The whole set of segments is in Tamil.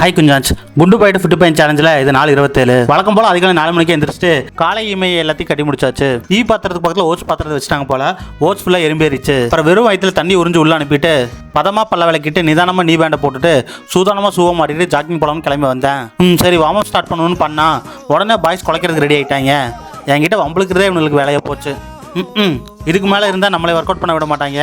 ஹாய் குஞ்சான்ஸ், குண்டு பாயிட்டு ஃபிட்டு பையன் சேலஞ்சில் இது 4:27. வழக்கம் போல் அதிகாலை 4 மணிக்கு எந்திரிச்சிட்டு காலை இமை எல்லாத்தையும் கட்டி முடிச்சாச்சு. ஈ பாத்திரத்துக்கு பக்கத்தில் ஓட்ஸ் பாத்திரத்தை வச்சுட்டாங்க போல. ஓட்ஸ் ஃபுல்லாக எறும்பேறிச்சு. அப்புறம் வெறும் வயிற்றுல தண்ணி உறிஞ்சு உள்ள அனுப்பிட்டு பதமாக பல்ல விளக்கிட்டு நிதானமாக நீ பேண்டை போட்டுட்டு சூதானமாக சூவ மாட்டிட்டு ஜாக்கிங் போகலாம்னு கிளம்பி வந்தேன். சரி வார்ம் அப் ஸ்டார்ட் பண்ணணும்னு பண்ணா உடனே பாய்ஸ் குலைக்கிறதுக்கு ரெடி ஆகிட்டாங்க. என்கிட்ட வம்பளுக்கிறதே இவங்களுக்கு வேலையாக போச்சு. இதுக்கு மேலே இருந்தால் நம்மளை ஒர்க் அவுட் பண்ண விட மாட்டாங்க.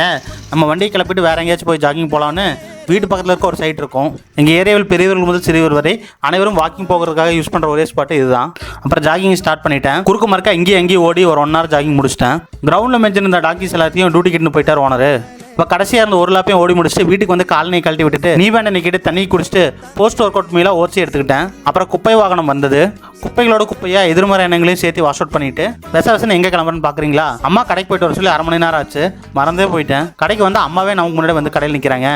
நம்ம வண்டியை கிளப்பிட்டு வேறு எங்கேயாச்சும் போய் ஜாக்கிங் போகலான்னு வீட்டு பக்கத்தில் இருக்க ஒரு சைட் இருக்கும். எங்கள் ஏரியாவில் பெரியவர்கள் முதல் சிறியவர் வரை அனைவரும் வாக்கிங் போகிறதுக்காக யூஸ் பண்ணுற ஒரே ஸ்பாட்டு இதுதான். அப்புறம் ஜாகிங் ஸ்டார்ட் பண்ணிட்டேன். குறுக்கு மறுக்கா இங்கேயும் ஓடி ஒரு 1 hour ஜாகிங் முடிச்சிட்டேன். கிரவுண்டில் மெஞ்சிருந்த டாக்கிஸ் எல்லாத்தையும் டியூட்டி கிட்டு போயிட்டார் ஓனர். இப்போ கடைசியாக இருந்த ஒரு லாப்பையும் ஓடி முடிச்சுட்டு வீட்டுக்கு வந்து காலனி கழட்டி விட்டுட்டு நீ வேண்ட நிற்கிட்டு தண்ணி குடிச்சிட்டு போஸ்ட் ஒர்க் அவுட் மீலாக ஓச்சி எடுத்துக்கிட்டேன். அப்புறம் குப்பை வாகனம் வந்தது. குப்பைகளோட குப்பையாக எதிர்மறை எண்ணங்களையும் சேர்த்து வாஷ் அவுட் பண்ணிட்டு விசன்னு எங்கே கிளம்புறேன்னு பார்க்குறீங்களா? அம்மா கடைக்கு போயிட்டு வர சொல்லி 1/2 மணி நேரம் ஆச்சு. மறந்தே போயிட்டேன். கடைக்கு வந்து அம்மாவே நமக்கு முன்னாடி வந்து கடையில் நிற்கிறாங்க.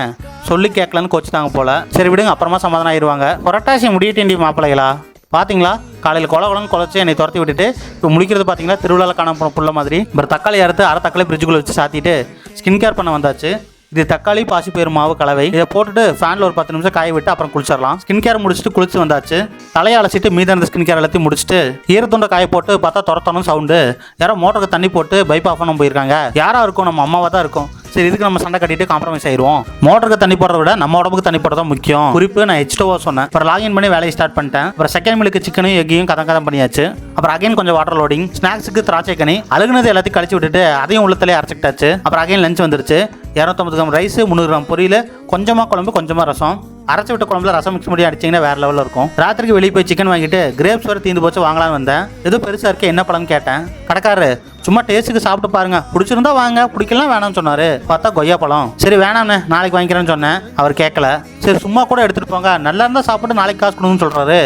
சொல்லி கேட்கலன்னு கோச்சிட்டாங்க போல. சரி விடுங்க, அப்புறமா சமாதானம் ஆயிடுவாங்க. புரட்டாசி முடியட்டேண்டி மாப்பிள்ளைகளா பார்த்தீங்களா? காலையில் குளம் குளச்சி என்னை துரத்தி விட்டுட்டு இப்போ முடிக்கிறது பார்த்தீங்களா திருவிழாவில் காண போன புள்ள மாதிரி. அப்புறம் தக்காளி அறுத்து அரை தக்காளி ஃப்ரிட்ஜுக்குள்ளே வச்சு சாத்திட்டு ஸ்கின் கேர் பண்ண வந்தாச்சு. இது தக்காளி பாசிப்பயிறு மாவு கலவை. இதை போட்டுட்டு ஃபேனில் ஒரு 10 நிமிஷம் காய விட்டு அப்புறம் குளிச்சிடலாம். ஸ்கின் கேர் முடிச்சுட்டு குளிச்சு வந்தாச்சு. தலையை அலசிட்டு மீதான ஸ்கின் கேர் எல்லாத்தையும் முடிச்சுட்டு ஈரத்துண்டை காய போட்டு பார்த்தா துரத்தணும் சவுண்டு. யாரோ மோட்டருக்கு தண்ணி போட்டு பைப் ஆஃப் பண்ண போயிருக்காங்க. யாராக இருக்கும்? நம்ம அம்மாவாக தான் இருக்கும். சரி, இதுக்கு நம்ம சண்டை கட்டிட்டு காம்ப்ரமைஸ் ஆயிடுவோம். மோட்டருக்கு தண்ணி போடுறத விட நம்ம உடம்புக்கு தண்ணி போடுறது தான் முக்கியம். குறிப்பு நான் H2O சொன்னேன். அப்புறம் லாகின் பண்ணி வேலையை ஸ்டார்ட் பண்ணிட்டேன். அப்புறம் செகண்ட் மில்க்கு சிக்கனும் எக்கையும் கதம் பண்ணியாச்சு. அப்புறம் அகைன் கொஞ்சம் வாட்டர் லோடிங். ஸ்நாக்ஸுக்கு திராட்சை கனி அழுகுனது எல்லாத்தையும் கழிச்சு விட்டுட்டு அதையும் உள்ளத்திலே அரைச்சிக்கிட்டாச்சு. அப்புறம் அகைன் லஞ்ச் வந்துருச்சு. 250 கிராம் ரைஸ், 300 கிராம் பொரியல், கொஞ்சமாக குழம்பு, கொஞ்சமாக ரசம். அரைச்சி விட்ட குழம்புல ரசம் மிக்ஸ் பண்ணி அடிச்சிங்கன்னா வேறு லெவலில் இருக்கும். ராத்திரிக்கு வெளியே போய் சிக்கன் வாங்கிட்டு கிரேப்ஸ் வரை தீந்து போச்சு வாங்கலான்னு வந்தேன். எதுவும் பெருசாக இருக்கே என்ன பழம்னு கேட்டேன். கடைக்காரரு சும்மா டேஸ்ட்டுக்கு சாப்பிட்டு பாருங்க, பிடிச்சிருந்தா வாங்க, பிடிக்கலாம் வேணாம்னு சொன்னார். பார்த்தா கொய்யா பழம். சரி வேணாம்ண்ணே, நாளைக்கு வாங்கிக்கிறேன்னு சொன்னேன். அவர் கேட்கல. சரி சும்மா கூட எடுத்துகிட்டு போங்க, நல்லா இருந்தால் சாப்பிட்டு நாளைக்கு காசு கொடுங்கன்னு சொல்கிறாரு.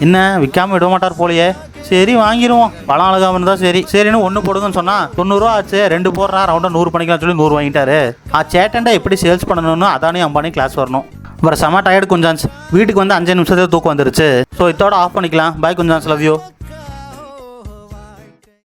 என்ன விற்காமல் விட மாட்டார் போலையே. சரி வாங்கிடுவோம், பழம் அழகாம இருந்தா சரின்னு 1 போடுங்கன்னு சொன்னா 90 ரூபா ஆச்சு. 2 போடுறா ரவுண்டாக 100 பண்ணிக்கலாம் சொல்லி 100 வாங்கிட்டாரு. சேட்டண்டா எப்படி சேல்ஸ் பண்ணணும்னு அதானே அம்பானி கிளாஸ் வரணும். அப்புறம் செம டயர்டு குஞ்சான்ஸ். வீட்டுக்கு வந்து 5 நிமிஷத்துல தூக்கம் வந்துருச்சு. ஸோ இதோட ஆஃப் பண்ணிக்கலாம். பாய் குஞ்சான்ஸ், லவ் யூ.